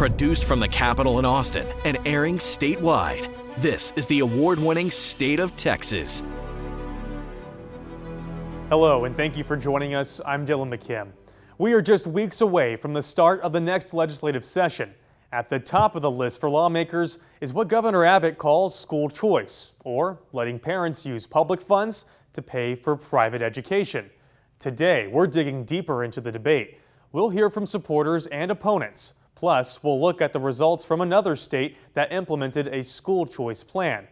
Produced from the Capitol in Austin and airing statewide, this is the award-winning State of Texas. Hello, and thank you for joining us. I'm Dylan McKim. We are just weeks away from the start of the next legislative session. At the top of the list for lawmakers is what Governor Abbott calls school choice, or letting parents use public funds to pay for private education. Today, we're digging deeper into the debate. We'll hear from supporters and opponents. Plus, we'll look at the results from another state that implemented a school choice plan.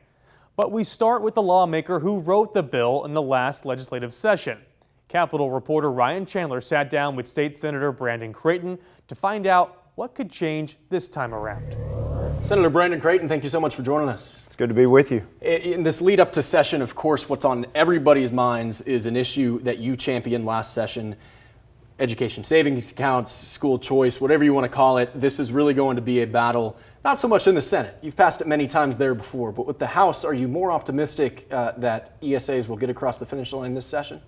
But we start with the lawmaker who wrote the bill in the last legislative session. Capitol reporter Ryan Chandler sat down with State Senator Brandon Kraton to find out what could change this time around. Senator Brandon Kraton, thank you so much for joining us. It's good to be with you. In this lead up to session, of course, what's on everybody's minds is an issue that you championed last session. Education savings accounts, school choice, whatever you want to call it. This is really going to be a battle, not so much in the Senate. You've passed it many times there before, but with the House, are you more optimistic that ESAs will get across the finish line this session?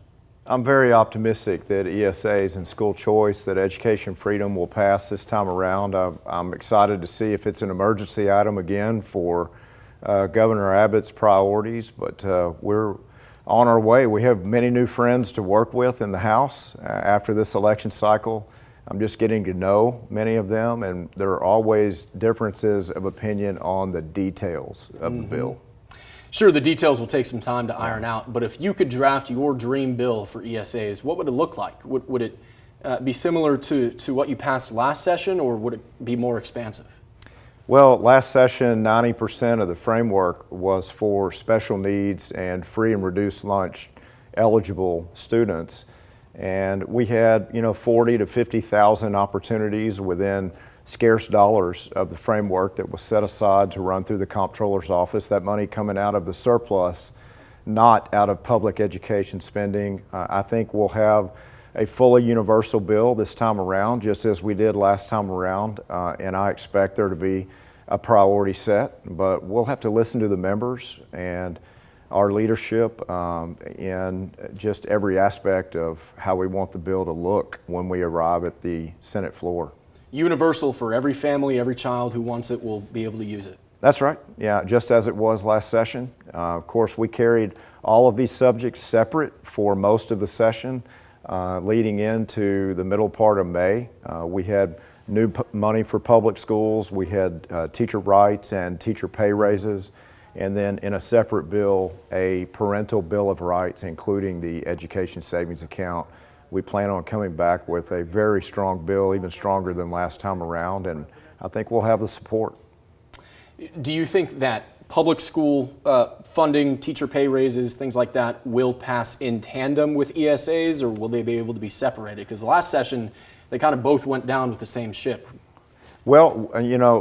I'm very optimistic that ESAs and school choice, that education freedom will pass this time around. I'm excited to see if it's an emergency item again for Governor Abbott's priorities, but we're on our way. We have many new friends to work with in the House after this election cycle. I'm just getting to know many of them, and there are always differences of opinion on the details of the bill. Sure, the details will take some time to iron out, but if you could draft your dream bill for ESAs, what would it look like? Would it be similar to what you passed last session, or would it be more expansive? Well, last session, 90% of the framework was for special needs and free and reduced lunch eligible students. And we had, 40 to 50,000 opportunities within scarce dollars of the framework that was set aside to run through the comptroller's office. That money coming out of the surplus, not out of public education spending. I think we'll have a fully universal bill this time around, just as we did last time around, and I expect there to be a priority set, but we'll have to listen to the members and our leadership in just every aspect of how we want the bill to look when we arrive at the Senate floor. Universal for every family, every child who wants it will be able to use it. That's right. Yeah, just as it was last session. Of course, we carried all of these subjects separate for most of the session. Leading into the middle part of May, we had new money for public schools. We had teacher rights and teacher pay raises. And then in a separate bill, a parental bill of rights, including the education savings account. We plan on coming back with a very strong bill, even stronger than last time around, and I think we'll have the support. Do you think that public school funding, teacher pay raises, things like that will pass in tandem with ESAs, or will they be able to be separated? Because the last session, they kind of both went down with the same ship. Well,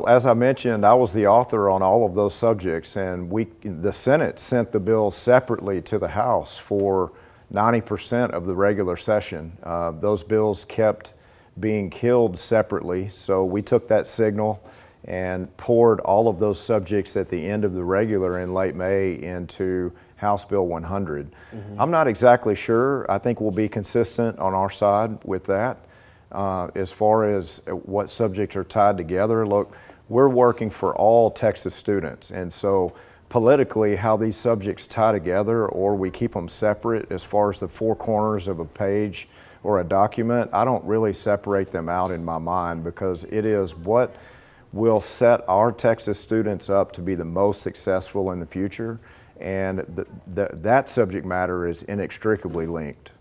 as I mentioned, I was the author on all of those subjects, and the Senate sent the bill separately to the House for 90% of the regular session. Those bills kept being killed separately, so we took that signal and poured all of those subjects at the end of the regular in late May into House Bill 100. I'm not exactly sure. I think we'll be consistent on our side with that. As far as what subjects are tied together, look, we're working for all Texas students, and so politically how these subjects tie together or we keep them separate as far as the four corners of a page or a document, I don't really separate them out in my mind, because it is what will set our Texas students up to be the most successful in the future, and that subject matter is inextricably linked.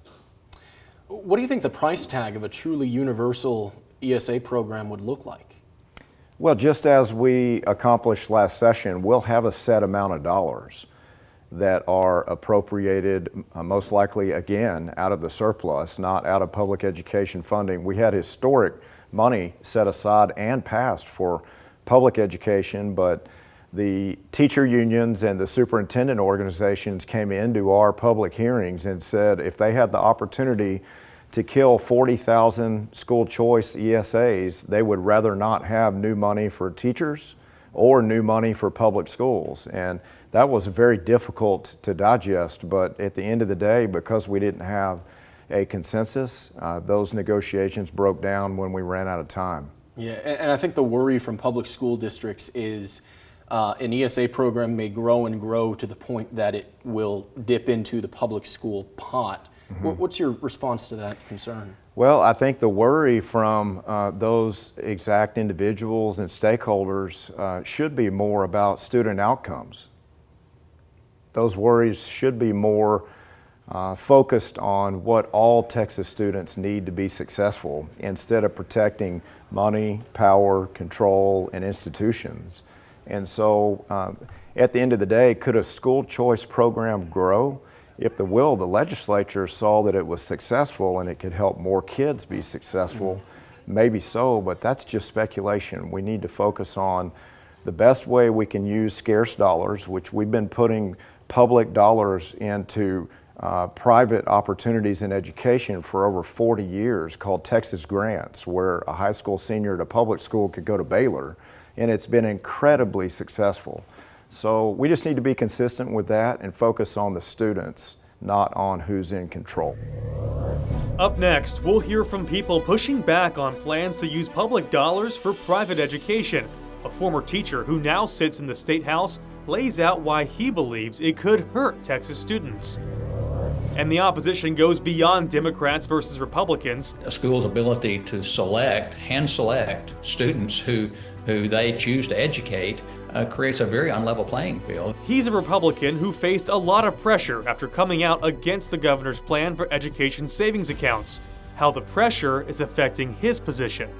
What do you think the price tag of a truly universal ESA program would look like? Well, just as we accomplished last session, we'll have a set amount of dollars that are appropriated, most likely again out of the surplus, not out of public education funding. We had historic money set aside and passed for public education, but the teacher unions and the superintendent organizations came into our public hearings and said if they had the opportunity to kill 40,000 school choice ESAs, they would rather not have new money for teachers or new money for public schools. And that was very difficult to digest, but at the end of the day, because we didn't have a consensus, those negotiations broke down when we ran out of time. Yeah, and I think the worry from public school districts is an ESA program may grow and grow to the point that it will dip into the public school pot. What's your response to that concern? Well, I think the worry from those exact individuals and stakeholders should be more about student outcomes. Those worries should be more focused on what all Texas students need to be successful instead of protecting money, power, control, and institutions. And so at the end of the day, could a school choice program grow? If the will of the legislature saw that it was successful and it could help more kids be successful, maybe so, but that's just speculation. We need to focus on the best way we can use scarce dollars, which we've been putting public dollars into private opportunities in education for over 40 years, called Texas Grants, where a high school senior at a public school could go to Baylor, and it's been incredibly successful. So we just need to be consistent with that and focus on the students, not on who's in control. Up next, we'll hear from people pushing back on plans to use public dollars for private education. A former teacher who now sits in the State House lays out why he believes it could hurt Texas students. And the opposition goes beyond Democrats versus Republicans. A school's ability to hand select students who they choose to educate creates a very unlevel playing field. He's a Republican who faced a lot of pressure after coming out against the governor's plan for education savings accounts. How the pressure is affecting his position.